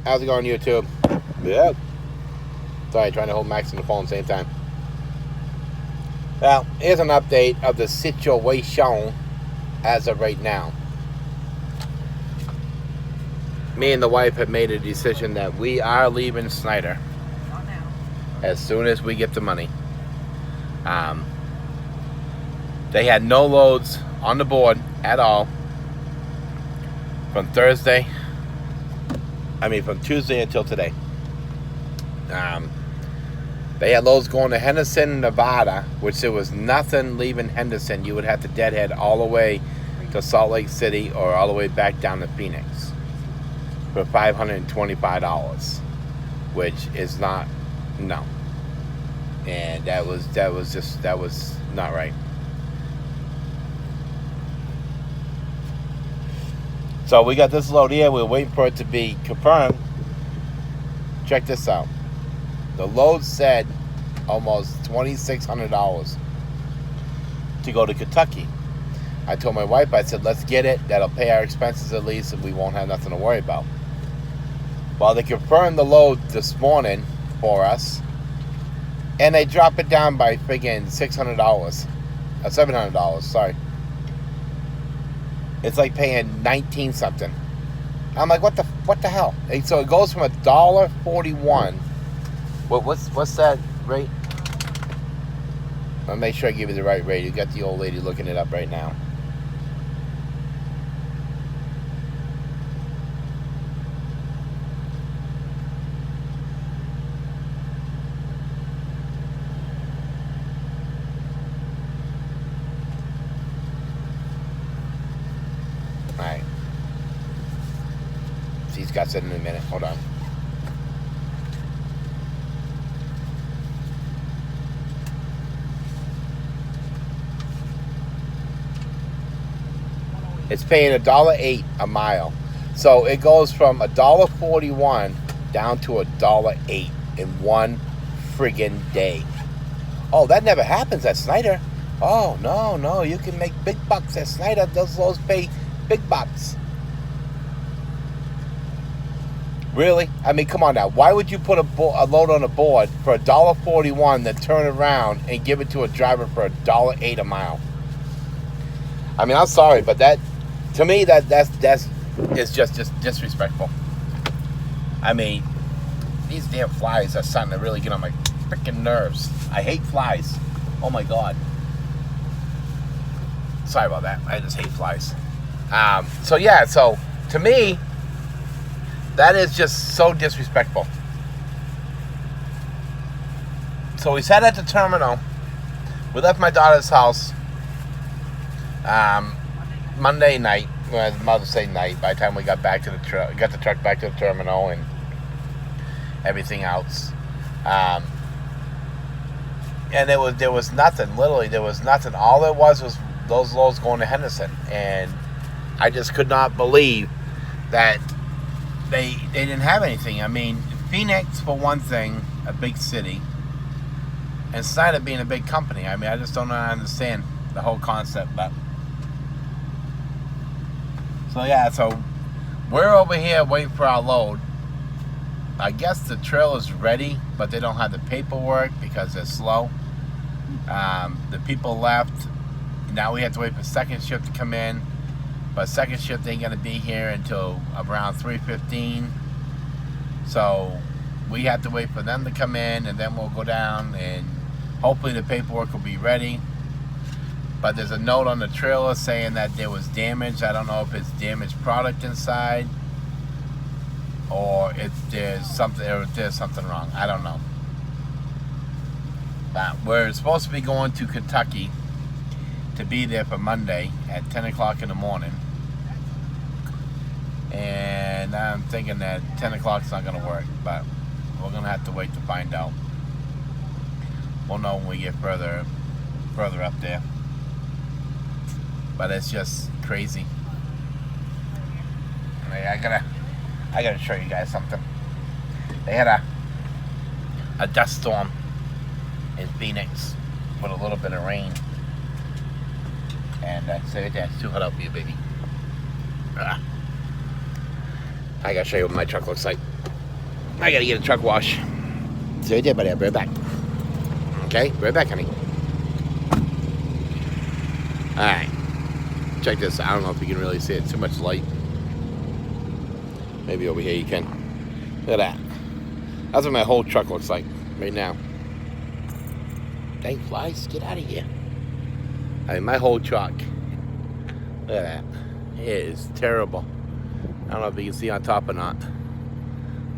How's it going, YouTube? Yep. Sorry, trying to hold Max and the phone at the same time. Well, here's an update of the situation as of right now. Me and the wife have made a decision that we are leaving Snyder as soon as we get the money. They had no loads on the board at all from Tuesday until today. They had loads going to Henderson, Nevada, which there was nothing leaving Henderson. You would have to deadhead all the way to Salt Lake City or all the way back down to Phoenix for $525, which is not, no. And that was not right. So we got this load here. We're waiting for it to be confirmed. Check this out. The load said almost $2,600 to go to Kentucky. I told my wife, I said, let's get it. That'll pay our expenses at least, and we won't have nothing to worry about. Well, they confirmed the load this morning for us, and they dropped it down by friggin' $600. $700, sorry. It's like paying 19 something. I'm like, what the hell? And so it goes from $1.41. What's that rate? I'll make sure I give you the right rate. You got the old lady looking it up right now. Alright. She's got it in a minute. Hold on. It's paying $1.08 a mile. So it goes from $1.41 down to $1.08 in one friggin' day. Oh, that never happens at Snyder. Oh, no. You can make big bucks at Snyder. Those loads pay big bucks. Really? I mean, come on now. Why would you put a load on a board for $1.41, then turn around and give it to a driver for $1.08 a mile? I mean, I'm sorry, but that, to me, that's just disrespectful. I mean, these damn flies are starting to really get on my freaking nerves. I hate flies. Oh my God. Sorry about that. I just hate flies. So to me, that is just so disrespectful. So we sat at the terminal. We left my daughter's house Monday night, Mother's Day night. By the time we got back to the truck, got the truck back to the terminal and everything else, and there was nothing. Literally, there was nothing. All there was those loads going to Henderson, and I just could not believe that they didn't have anything. I mean, Phoenix, for one thing, a big city, and Snyder being a big company. I mean, I just don't understand the whole concept, but. So we're over here waiting for our load. I guess the trailer's ready, but they don't have the paperwork because they're slow. The people left. Now we have to wait for second shift to come in, but second shift ain't gonna be here until around 3:15. So we have to wait for them to come in, and then we'll go down, and hopefully the paperwork will be ready. But there's a note on the trailer saying that there was damage. I don't know if it's damaged product inside or if there's something wrong. I don't know. But we're supposed to be going to Kentucky to be there for Monday at 10 o'clock in the morning. And I'm thinking that 10 o'clock is not going to work, but we're going to have to wait to find out. We'll know when we get further up there. But it's just crazy. I gotta show you guys something. They had a dust storm in Phoenix with a little bit of rain, and I said that's too hot out for you, baby. I gotta show you what my truck looks like. I gotta get a truck wash. So I did, buddy. I'll be right back. Okay, right back, honey. Alright. Check this. I don't know if you can really see it. Too much light. Maybe over here you can. Look at that. That's what my whole truck looks like right now. Dang flies, get out of here. I mean, my whole truck. Look at that. It is terrible. I don't know if you can see on top or not.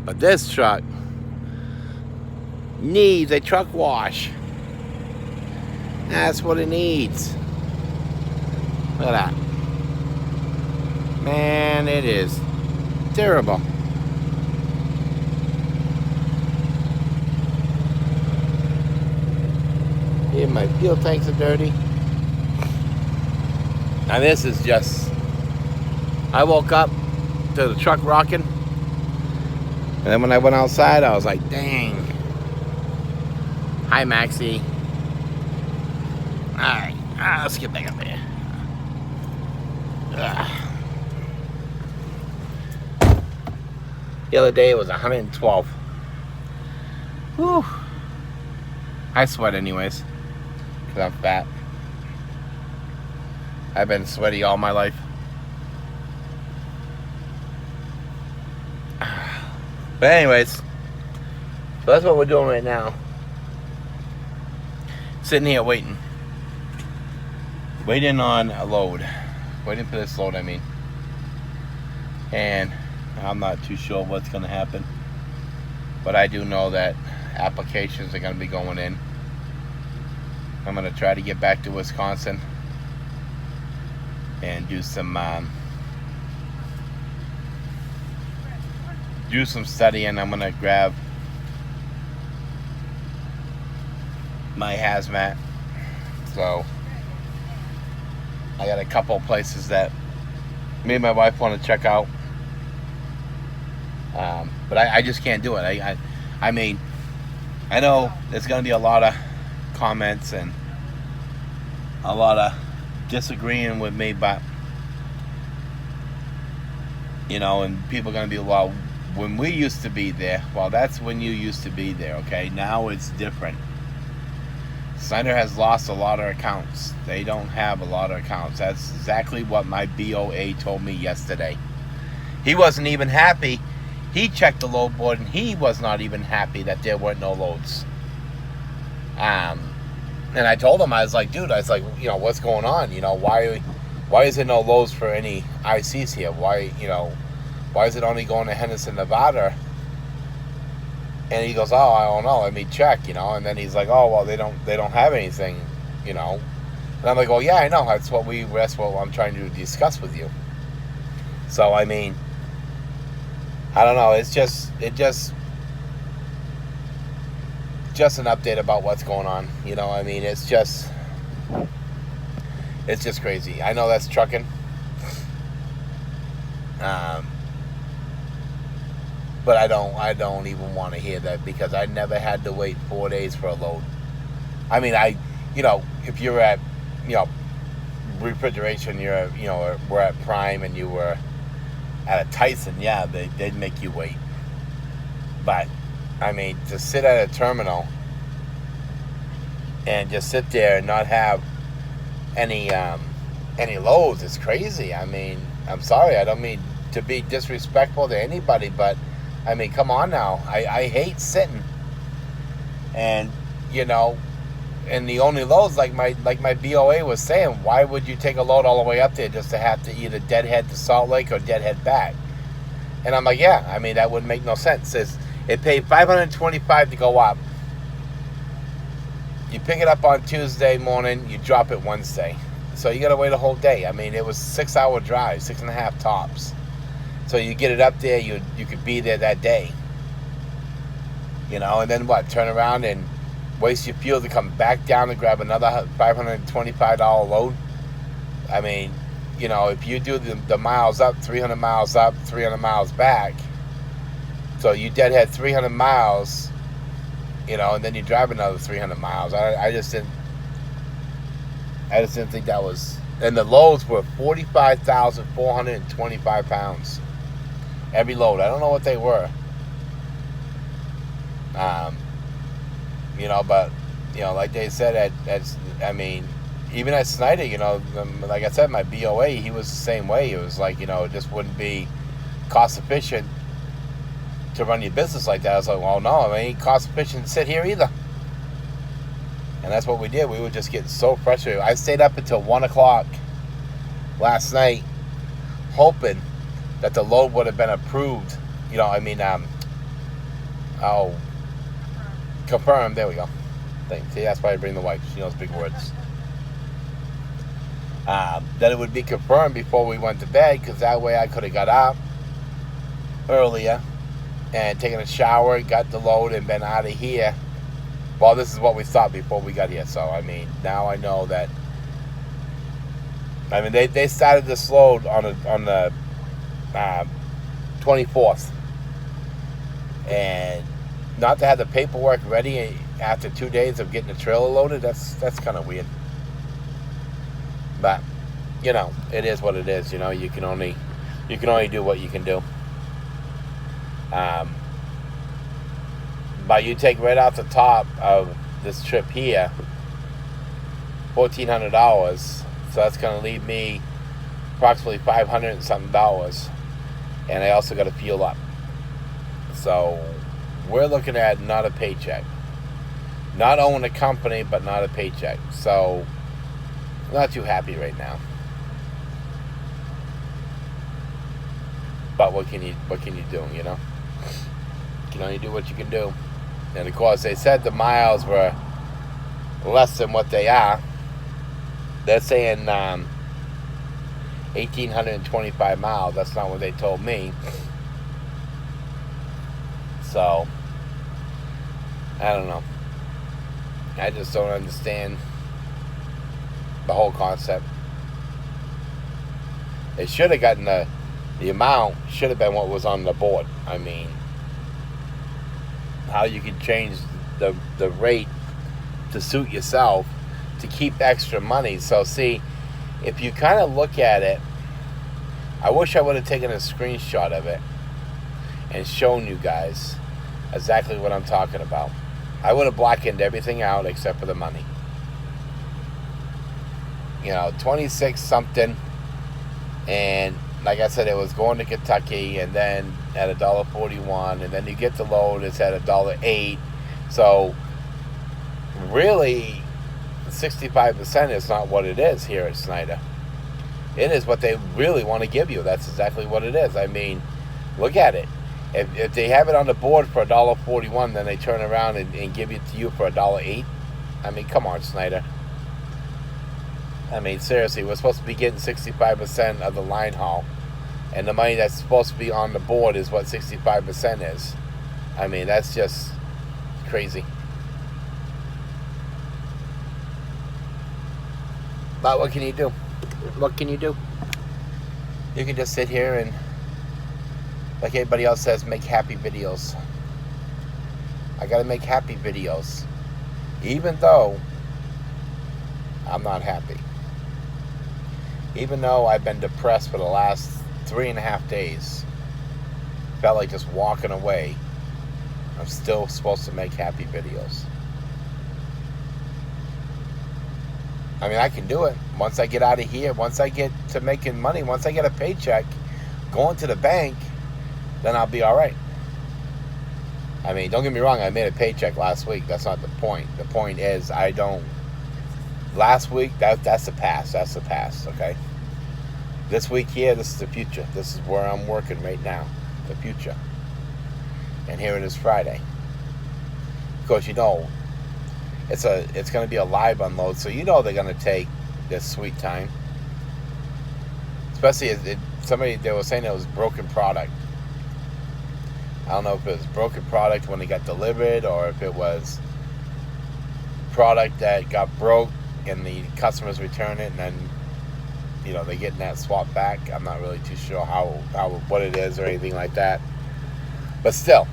But this truck needs a truck wash. That's what it needs. Look at that. Man, it is terrible. Even my fuel tanks are dirty. Now this is just... I woke up to the truck rocking. And then when I went outside, I was like, dang. Hi, Maxie. Alright, let's get back up there. The other day it was 112. Whew. I sweat anyways, because I'm fat. I've been sweaty all my life. But anyways, so that's what we're doing right now. Sitting here waiting. Waiting on a load. Waiting for this load, I mean. And I'm not too sure what's going to happen. But I do know that applications are going to be going in. I'm going to try to get back to Wisconsin and do some studying. I'm going to grab my hazmat. So I got a couple places that me and my wife want to check out. But I just can't do it. I mean, I know there's going to be a lot of comments and a lot of disagreeing with me, but you know, and people are going to be, well, when we used to be there, well, that's when you used to be there, okay? Now it's different. Snyder has lost a lot of accounts. They don't have a lot of accounts. That's exactly what my BOA told me yesterday. He wasn't even happy. He checked the load board and he was not even happy that there weren't no loads. And I told him, I was like, dude, I was like, you know, what's going on? You know, why is there no loads for any ICs here? Why is it only going to Henderson, Nevada? And he goes, oh, I don't know. Let me check, you know. And then he's like, oh, well, they don't have anything, you know. And I'm like, well, yeah, I know. That's what I'm trying to discuss with you. So I mean, I don't know. It's just an update about what's going on. You know, I mean, it's just crazy. I know that's trucking. But I don't even want to hear that, because I never had to wait 4 days for a load. I mean, if you're at, refrigeration, we're at Prime and you were at a Tyson, yeah, they'd make you wait. But I mean, to sit at a terminal and just sit there and not have any loads is crazy. I mean, I'm sorry, I don't mean to be disrespectful to anybody, but I mean, come on now. I hate sitting. And, and the only loads, like my BOA was saying, why would you take a load all the way up there just to have to either deadhead to Salt Lake or deadhead back? And I'm like, yeah, I mean, that would make no sense. It paid $525 to go up. You pick it up on Tuesday morning, you drop it Wednesday. So you got to wait a whole day. I mean, it was 6-hour drive, 6.5 tops. So you get it up there, you could be there that day. And then what? Turn around and waste your fuel to come back down and grab another $525 load? I mean, if you do the miles up, 300 miles up, 300 miles back, so you deadhead 300 miles, and then you drive another 300 miles. I just didn't think that was... And the loads were 45,425 pounds. Every load. I don't know what they were. Um, but like they said, even at Snyder, like I said, my BOA, he was the same way. It was like, it just wouldn't be cost efficient to run your business like that. I was like, well, no, it ain't cost efficient to sit here either. And that's what we did. We were just getting so frustrated. I stayed up until 1 o'clock last night, hoping that the load would have been approved. Confirmed. There we go. See, that's why I bring the wife. She knows big words. That it would be confirmed before we went to bed, because that way I could have got up earlier and taken a shower, got the load, and been out of here. Well, this is what we thought before we got here. So, now I know that. They started this load on the 24th. And not to have the paperwork ready after 2 days of getting the trailer loaded, that's kind of weird. But, it is what it is. You can only do what you can do. But you take right off the top of this trip here, $1,400. So that's going to leave me approximately $500 and something. And I also got to fuel up. So we're looking at not a paycheck. Not owning a company, but not a paycheck. So I'm not too happy right now. But what can you do, You can only do what you can do. And of course, they said the miles were less than what they are. They're saying 1,825 miles. That's not what they told me. So, I don't know. I just don't understand the whole concept. It should have gotten the amount should have been what was on the board. How you can change the rate to suit yourself to keep extra money. So see, if you kind of look at it, I wish I would have taken a screenshot of it and shown you guys exactly what I'm talking about. I would have blackened everything out except for the money. 26 something, and like I said, it was going to Kentucky, and then at $1.41, and then you get the load, it's at $1.08. So really, 65% is not what it is here at Snyder. It is what they really want to give you. That's exactly what it is. Look at it. If they have it on the board for $1.41, then they turn around and give it to you for $1.08. Come on, Snyder. Seriously, we're supposed to be getting 65% of the line haul. And the money that's supposed to be on the board is what 65% is. That's just crazy. But what can you do? What can you do? You can just sit here and, like everybody else says, make happy videos. I gotta make happy videos. Even though I'm not happy. Even though I've been depressed for the last 3.5 days. Felt like just walking away. I'm still supposed to make happy videos. I can do it. Once I get out of here, once I get to making money, once I get a paycheck, going to the bank, then I'll be all right. Don't get me wrong, I made a paycheck last week. That's not the point. The point is, last week, that's the past. That's the past, okay? This week here, this is the future. This is where I'm working right now, the future. And here it is Friday. Because it's going to be a live unload, so they're going to take this sweet time. Especially, they were saying it was broken product. I don't know if it was broken product when it got delivered, or if it was product that got broke and the customers return it, and then they're getting that swap back. I'm not really too sure what it is or anything like that. But still,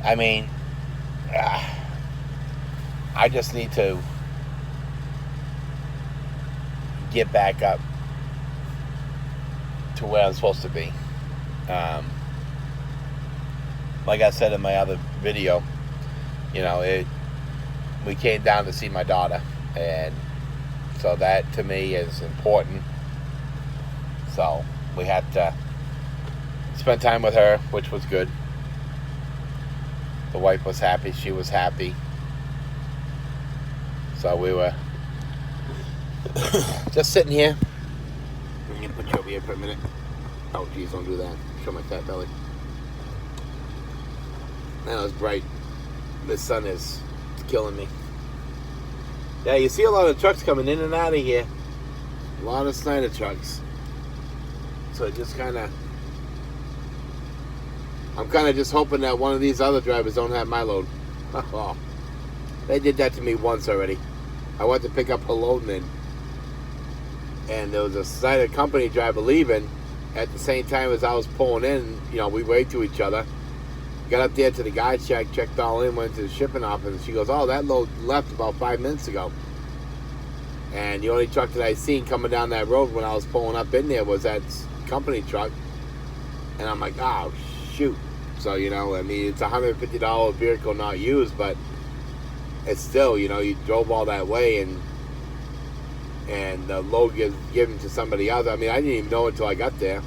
I just need to get back up to where I'm supposed to be. Like I said in my other video, you know, we came down to see my daughter, and so that to me is important. So we had to spend time with her, which was good. The wife was happy, she was happy. So we were just sitting here. I'm gonna put you over here for a minute. Oh geez, don't do that. Show my fat belly. Now it's bright. This sun is killing me. Yeah, you see a lot of trucks coming in and out of here. A lot of Snyder trucks. So just I'm kind of just hoping that one of these other drivers don't have my load. Oh, they did that to me once already. I went to pick up a load and there was a Snyder company driver leaving at the same time as I was pulling in. You know, we waved to each other. Got up there to the guy checked all in, went to the shipping office, and she goes, "Oh, that load left about 5 minutes ago." And the only truck that I seen coming down that road when I was pulling up in there was that company truck. And I'm like, oh, shoot. So, you know, I mean, it's a $150 vehicle not used, but it's still, you know, you drove all that way and the load gets given to somebody else. I mean, I didn't even know until I got there.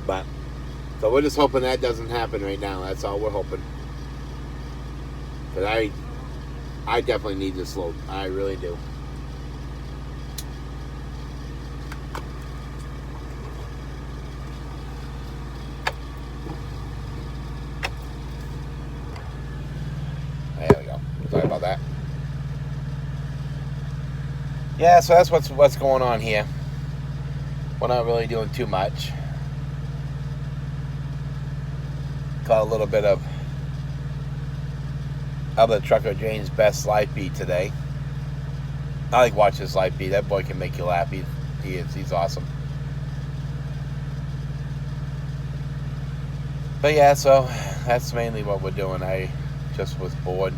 But, so we're just hoping that doesn't happen right now. That's all we're hoping. But I definitely need this load. I really do. There we go. Sorry about that. Yeah, so that's what's going on here. We're not really doing too much. Caught a little bit of the Trucker James best life beat today. I like watching his life beat. That boy can make you laugh. He's awesome. But yeah, so that's mainly what we're doing. I just was bored.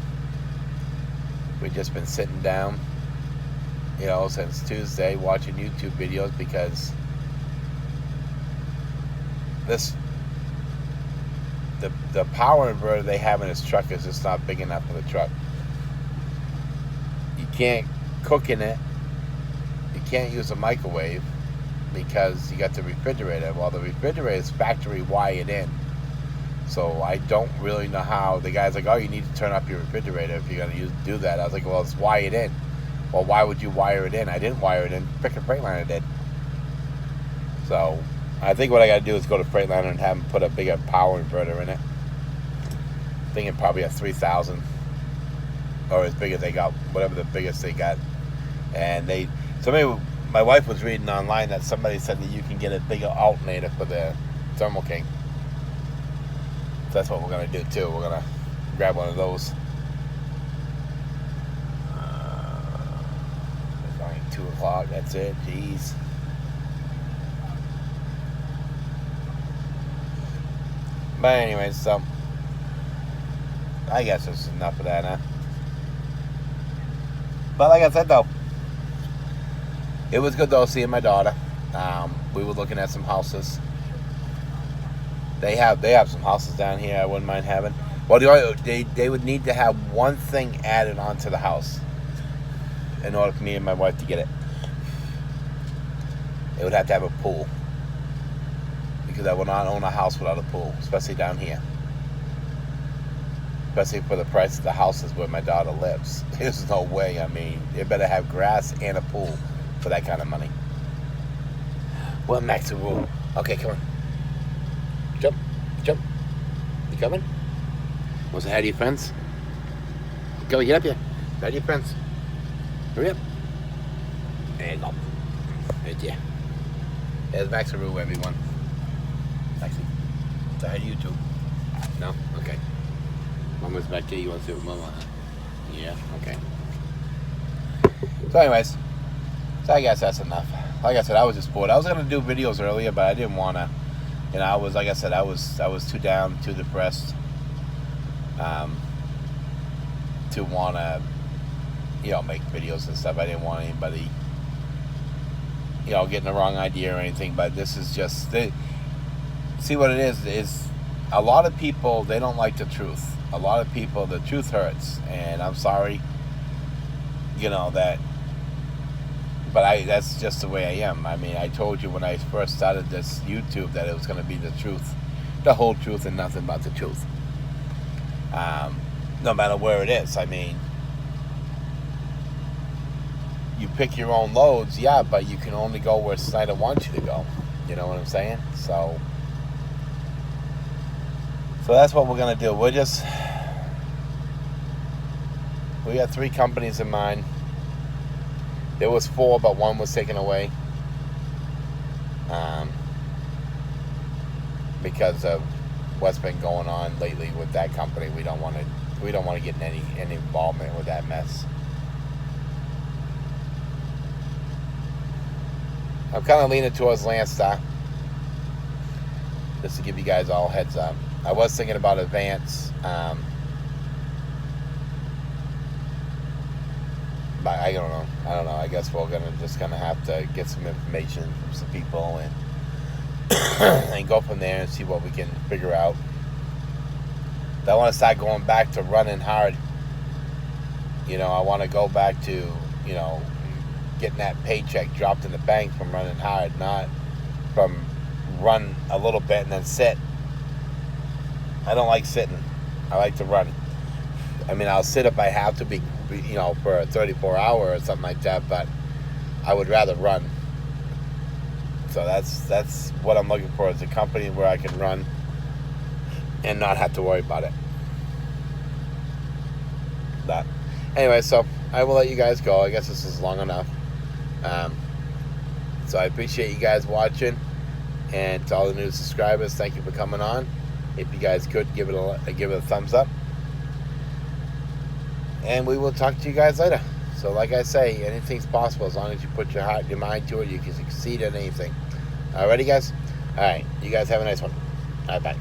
We've just been sitting down, you know, since Tuesday watching YouTube videos because the power inverter they have in his truck is just not big enough for the truck. You can't cook in it. You can't use a microwave because you got the refrigerator. Well, the refrigerator is factory wired in. So I don't really know how. The guy's like, oh, you need to turn up your refrigerator if you're going to do that. I was like, well, it's wired in. Well, why would you wire it in? I didn't wire it in. Frickin' Freightliner did. So I think what I got to do is go to Freightliner and have them put a bigger power inverter in it. I'm thinking probably a 3000 or as big as they got, whatever the biggest they got. And my wife was reading online that somebody said that you can get a bigger alternator for the Thermo King. So that's what we're going to do too. We're going to grab one of those. It's only 2 o'clock. That's it. Jeez. But anyways, so I guess this is enough of that, huh? But like I said, though, it was good though seeing my daughter. We were looking at some houses. They have some houses down here I wouldn't mind having. Well, they would need to have one thing added onto the house in order for me and my wife to get it. They would have to have a pool. Because I will not own a house without a pool, especially down here. Especially for the price of the houses where my daughter lives. There's no way. I mean, they better have grass and a pool for that kind of money. Well, Max a rule. Okay, come on. Jump. You coming? Want to say hi to your friends? Go, get up here. Hi to your friends. Hurry up. There you go. Right there. There's Max a rule, everyone. Maxie, say hi to you too. No? Okay. Mama's back there. You want to see what Mama? Yeah? Okay. So anyways, so I guess that's enough. Like I said, I was just bored. I was going to do videos earlier, but I didn't want to. You know, I was, like I said, I was too down, too depressed to want to, you know, make videos and stuff. I didn't want anybody, you know, getting the wrong idea or anything, but this is just... See what it is a lot of people, they don't like the truth. a lot of people, the truth hurts, and I'm sorry, that, but that's just the way I am. I mean, I told you when I first started this YouTube that it was going to be the truth, the whole truth, and nothing but the truth. No matter where it is. I mean, you pick your own loads, yeah, but you can only go where Snyder wants you to go. You know what I'm saying? So that's what we're going to do. We got 3 companies in mind. There was 4, but 1 was taken away. Because of what's been going on lately with that company. We don't want to get in any involvement with that mess. I'm kind of leaning towards Landstar, just to give you guys all a heads up. I was thinking about Advance, but I don't know. I guess we're just gonna have to get some information from some people and go from there and see what we can figure out. I want to start going back to running hard. I want to go back to getting that paycheck dropped in the bank from running hard, not from run a little bit and then sit. I don't like sitting. I like to run. I mean, I'll sit if I have to be for a 34-hour or something like that, but I would rather run. So that's what I'm looking for, is a company where I can run and not have to worry about it. But anyway, so I will let you guys go. I guess this is long enough. So I appreciate you guys watching, and to all the new subscribers, thank you for coming on. If you guys could give it a thumbs up, and we will talk to you guys later. So like I say, anything's possible as long as you put your heart and your mind to it. You can succeed at anything. Alrighty, guys. All right, you guys have a nice one. All right, bye.